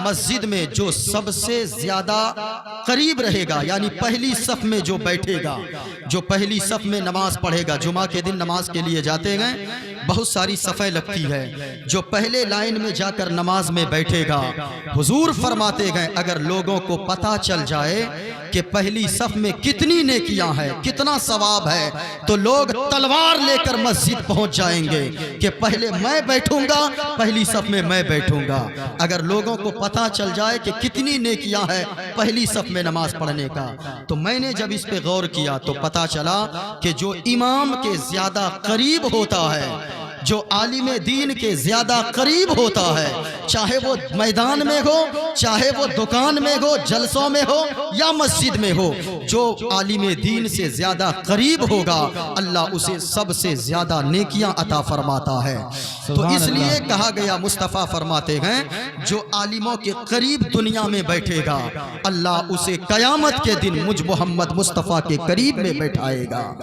मस्जिद में जो सबसे ज्यादा करीब रहेगा, यानी पहली सफ में जो बैठेगा, जो पहली सफ में नमाज पढ़ेगा, जुमा के दिन नमाज के लिए जाते हैं, बहुत सारी सफ़ें लगती है, जो पहले लाइन में जाकर नमाज में बैठेगा, हुजूर फरमाते गए अगर लोगों को पता चल जाए कि पहली सफ में कितनी नेकियां हैं, कितना सवाब है, तो लोग तलवार लेकर मस्जिद पहुंच जाएंगे कि पहले मैं बैठूंगा, पहली सफ में मैं बैठूंगा। अगर लोगों को पता चल जाए कि कितनी नेकियां हैं पहली सफ में नमाज पढ़ने का। तो मैंने जब इस पे गौर किया तो पता चला कि जो इमाम के ज्यादा करीब होता है, जो आलिम दीन के ज्यादा करीब होता है, चाहे वो मैदान में हो, चाहे वो दुकान में हो, जलसों में हो या मस्जिद में हो, जो आलिम दीन से ज्यादा करीब होगा अल्लाह उसे सबसे ज्यादा नेकियां अता फरमाता है। तो इसलिए कहा गया, मुस्तफ़ा फरमाते हैं जो आलिमों के करीब दुनिया में बैठेगा अल्लाह उसे कयामत के दिन मुझ मोहम्मद मुस्तफ़ा के करीब में बैठाएगा।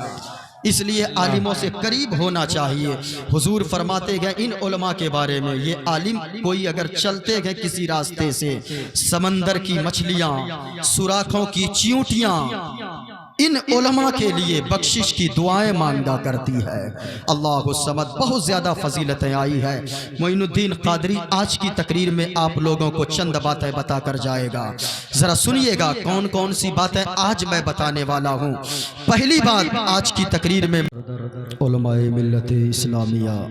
इसलिए आलिमों से करीब होना चाहिए। हुजूर फरमाते गए इन उलमा के बारे में, ये आलिम कोई अगर चलते गए किसी रास्ते से, समंदर की मछलियां, सुराखों की चींटियां इन उलमा के लिए बख्शिश की दुआएं मांगा करती है। अल्लाहु समद। बहुत ज़्यादा फजीलतें आई है। मोइनुद्दीन कादरी आज की तकरीर में आप लोगों को चंद बातें बता कर जाएगा। ज़रा सुनिएगा कौन कौन सी बातें आज मैं बताने वाला हूँ। पहली बात आज की तकरीर में, उलमाए मिल्लत इस्लामिया,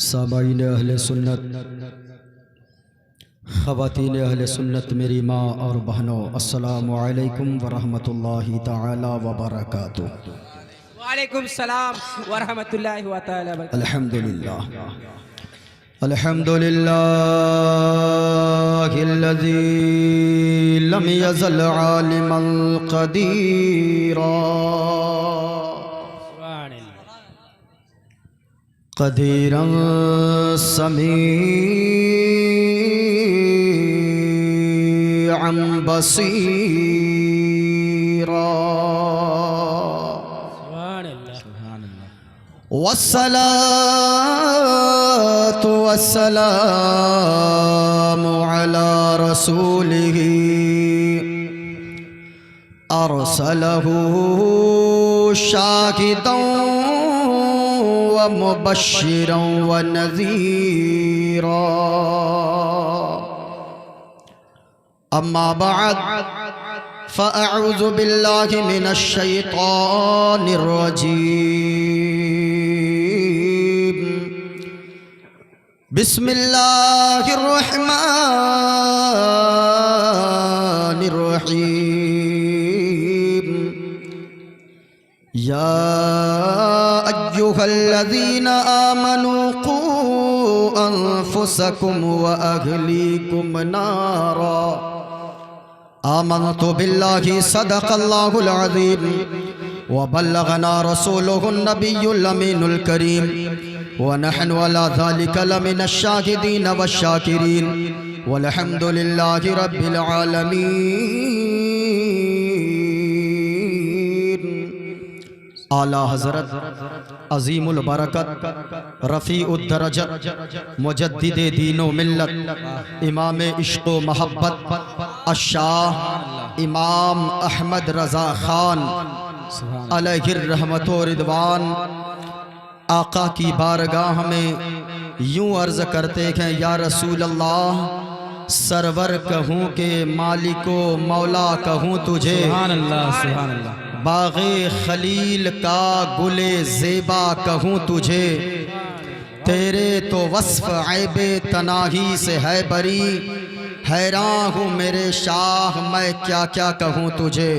सामाईन अहले सुन्नत, ख़वातीन अहले सुन्नत, मेरी माँ और बहनों, अस्सलामु अलैकुम वरहमतुल्लाहि ताला वबरकातुहू। वालेकुम सलाम वरहमतुल्लाहि व ताला वबरकातुहू। अल्हम्दुलिल्लाह अल्हम्दुलिल्लाहिल्लज़ी लम यज़ल आलिमन क़दीरा क़दीरन समीअन बसीरा। वस्सलातु वस्सलामु अला रसूलिही अरसलहू शाहिदन व मुबश्शिरन व नज़ीरा। अम्मा बअद फ़अऊज़ु बिल्लाहि मिनश शैतानिर रजीम। बिस्मिल्लाहिर रहमानिर रहीम। या अय्युहल्लज़ीना आमनू क़ू अन्फुसकुम व अहलीकुम नारा। आमनतु बिल्लाहि सदक़ल्लाहुल अज़ीम व बल्लगना रसूलुहुन नबियुल अमीनुल करीम व नहनु अला ज़ालिका लमिनश शाहिदीन वश्शाकिरीन वल्हम्दुलिल्लाहि रब्बिल आलमीन। आला हज़रत अज़ीमुल बरकत रफ़ीउद दरजत मुजद्दिदे दीनो मिल्लत इमाम इश्क़ व महब्बत अशाह इमाम अहमद रज़ा ख़ान अलैहिर रहमत व रिदवान आका की बारगाह में यूँ अर्ज़ करते हैं, या रसूल अल्लाह, सरवर कहूँ के मालिको मौला कहूँ तुझे। सुभान अल्लाह, सुभान अल्लाह। बाग़े खलील का गुले ज़ेबा कहूँ तुझे। तेरे तो वस्फ़ ऐबे तनाही से है बरी। हैरान हूँ मेरे शाह, मैं क्या क्या कहूँ तुझे।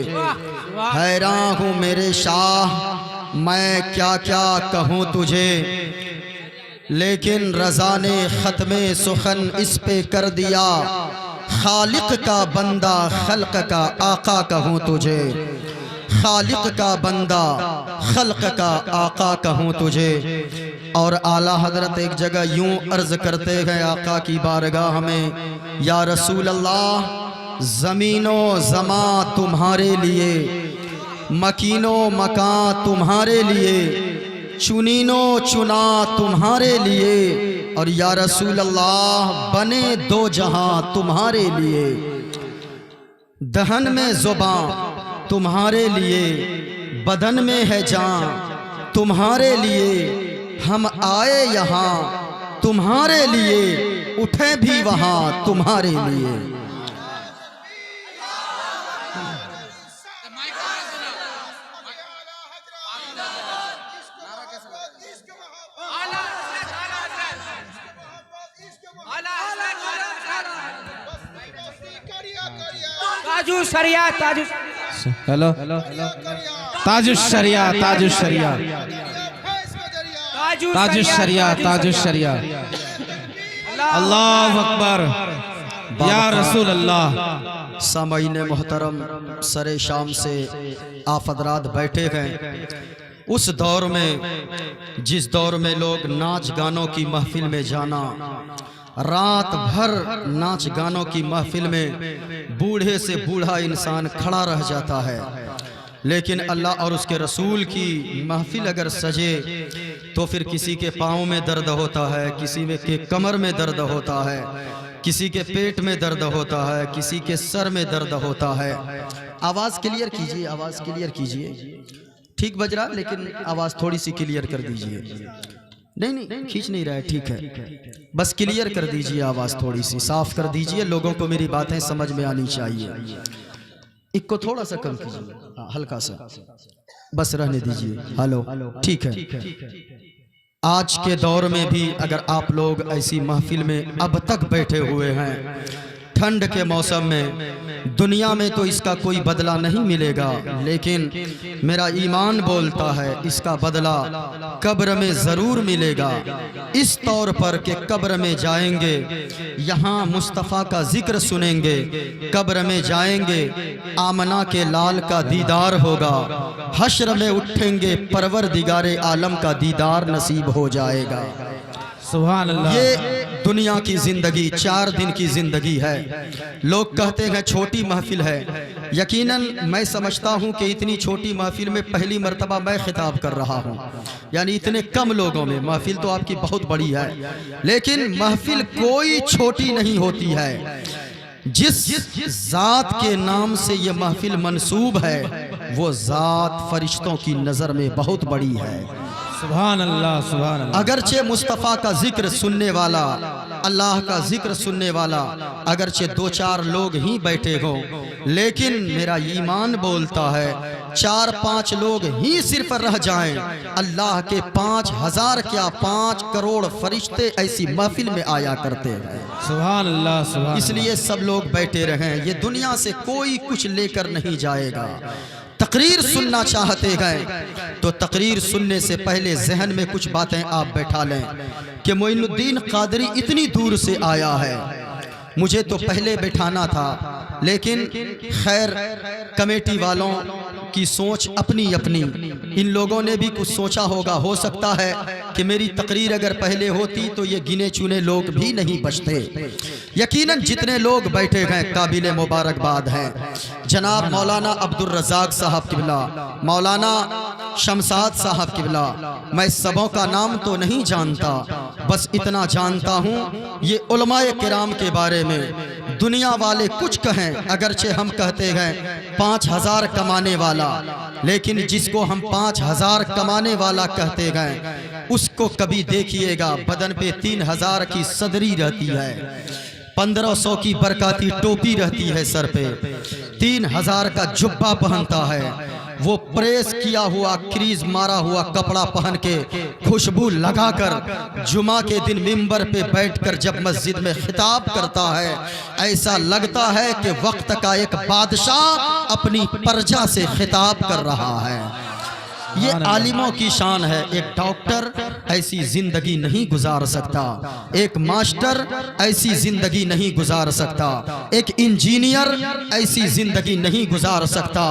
हैरान हूँ मेरे शाह, मैं क्या क्या कहूँ तुझे। लेकिन रज़ा ने ख़त्मे सुखन इस पे कर दिया। खालिक का बंदा खल्क का आका कहूँ तुझे। खालिक का बंदा खल्क का आका कहूँ तुझे। और आला हजरत एक जगह यूं अर्ज करते गए आका की बारगाह में, या रसूल अल्लाह, ज़मीनो ज़मा तुम्हारे लिए, मकीनो मकां तुम्हारे लिए, चुनीनो चुना तुम्हारे लिए, और या रसूल अल्लाह बने दो जहां तुम्हारे लिए, दहन में ज़ुबान तुम्हारे लिए, बदन में है जान तुम्हारे लिए। हम आए यहाँ तुम्हारे लिए, उठे भी वहाँ तुम्हारे लिए। ताजु शरिया, ताजु हेलो ताजुश शरिया, ताजुश शरिया, ताजुश शरिया, ताजुश शरिया। अल्लाह अकबर या रसूल अल्लाह। सामईन मोहतरम, सरे शाम से आप हज़रात बैठे हैं उस दौर में जिस दौर में लोग नाच गानों की महफिल में जाना, रात भर नाच गानों की महफिल में बूढ़े से बूढ़ा इंसान खड़ा रह जाता है। लेकिन अल्लाह और उसके रसूल की महफिल अगर सजे तो फिर किसी के पाँव में दर्द होता है, किसी में के कमर में दर्द होता है, किसी के पेट में दर्द होता है, किसी के सर में दर्द होता है। आवाज़ क्लियर कीजिए, आवाज़ क्लियर कीजिए। ठीक बज रहा लेकिन आवाज़ थोड़ी सी क्लियर कर दीजिए। नहीं खींच नहीं रहा है, ठीक है, बस क्लियर कर दीजिए, आवाज़ थोड़ी सी साफ कर दीजिए। लोगों को मेरी बातें समझ में आनी चाहिए। इनको थोड़ा सा कम कीजिए, हल्का सा, बस रहने दीजिए। हेलो, ठीक है। आज के दौर में भी अगर आप लोग ऐसी महफिल में अब तक बैठे हुए हैं, ठंड के मौसम में, दुनिया में तो इसका कोई बदला नहीं मिलेगा, लेकिन मेरा ईमान बोलता है इसका बदला कब्र में ज़रूर मिलेगा। इस तौर पर कि कब्र में जाएंगे, यहाँ मुस्तफ़ा का जिक्र सुनेंगे, कब्र में जाएंगे आमना के लाल का दीदार होगा, हश्र में उठेंगे परवरदिगारे आलम का दीदार नसीब हो जाएगा। सुभान अल्लाह। ये दुनिया की जिंदगी 4 दिन की जिंदगी है। लोग कहते हैं छोटी महफिल है, यकीनन मैं समझता हूं कि इतनी छोटी महफिल में पहली मर्तबा मैं खिताब कर रहा हूं, यानी इतने कम लोगों में। महफिल तो आपकी बहुत बड़ी है, लेकिन महफिल कोई छोटी नहीं होती है। जिस ज़ात के नाम से ये महफिल मंसूब है, वो ज़ात फरिश्तों की नज़र में बहुत बड़ी है। सुभान अल्लाह, सुभान अल्लाह। अगरचे मुस्तफ़ा का जिक्र सुनने वाला, अल्लाह का जिक्र सुनने वाला अगरचे 2-4 लोग ही बैठे हों, लेकिन मेरा ईमान बोलता है 4-5 लोग ही सिर्फ रह जाएं, अल्लाह के 5,000 क्या 5 करोड़ फरिश्ते ऐसी महफिल में आया करते हैं। सुभान अल्लाह, सुभान। इसलिए सब लोग बैठे रहें। ये दुनिया से कोई कुछ लेकर नहीं जाएगा। तकरीर सुनना चाहते हैं तो तकरीर सुनने से पहले जहन में कुछ बातें आप बैठा लें कि मोइनुद्दीन कादरी इतनी दूर से आया है, मुझे तो पहले बैठाना था, लेकिन खैर कमेटी वालों की सोच अपनी अपनी, इन लोगों ने भी कुछ सोचा होगा। हो सकता है कि मेरी तकरीर अगर पहले होती तो ये गिने चुने लोग भी नहीं बचते। यकीनन जितने लोग बैठे हैं काबिल मुबारकबाद हैं। जनाब मौलाना अब्दुल रज़ाक साहब किबला, मौलाना शमसाद साहब किबला, मैं सबों का नाम तो नहीं जानता, बस इतना जानता हूँ ये उलमाए किराम के बारे में दुनिया वाले कुछ कहें, अगरचे हम कहते हैं 5,000 कमाने वाला, लेकिन जिसको हम 5,000 कमाने वाला कहते गए उसको कभी देखिएगा बदन पे 3,000 की सदरी रहती है, 1,500 की बरकाती टोपी रहती है सर पे, 3,000 का जुब्बा पहनता है, वो प्रेस किया हुआ क्रीज मारा हुआ कपड़ा पहन के खुशबू लगाकर जुमा के दिन मिंबर पे बैठकर जब मस्जिद में खिताब करता है, ऐसा लगता है कि वक्त का एक बादशाह अपनी प्रजा से खिताब कर रहा है। ये आलिमों की शान है। एक डॉक्टर ऐसी जिंदगी नहीं गुजार सकता, एक मास्टर ऐसी जिंदगी नहीं गुजार सकता, एक इंजीनियर ऐसी जिंदगी नहीं गुजार सकता।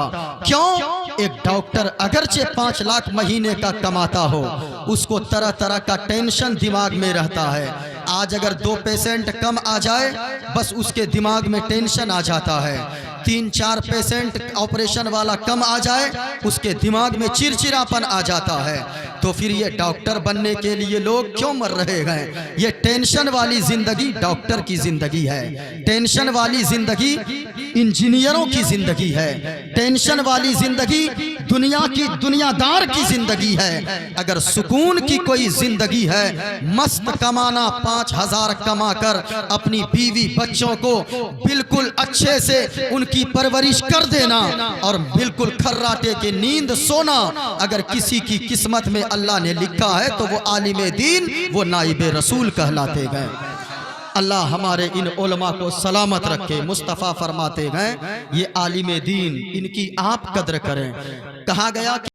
क्यों? एक डॉक्टर अगरचे 5 लाख महीने का कमाता हो, उसको तरह तरह का टेंशन दिमाग में रहता है। आज अगर 2 पेशेंट कम आ जाए बस उसके दिमाग में टेंशन आ जाता है। 3-4 पेशेंट ऑपरेशन वाला कम आ जाए, उसके दिमाग में चिड़चिड़ापन आ जाता है। तो फिर ये डॉक्टर बनने के लिए लोग क्यों मर रहे हैं? ये टेंशन वाली जिंदगी डॉक्टर की जिंदगी है, टेंशन वाली जिंदगी इंजीनियरों की जिंदगी है, टेंशन वाली जिंदगी दुनिया की दुनियादार की जिंदगी है। अगर सुकून की कोई जिंदगी है, मस्त कमाना, 5,000 कमा कर अपनी बीवी बच्चों को बिल्कुल अच्छे से उनकी परवरिश कर देना और बिल्कुल खर्राटे की नींद सोना, अगर किसी की किस्मत में अल्लाह ने लिखा है तो वो आलिम दीन, वो नाइबे रसूल कहलाते गए। अल्लाह हमारे इन उलमा को सलामत रखे। मुस्तफ़ा फरमाते हैं ये आलिम दीन, इनकी आप कद्र करें। कहा गया कि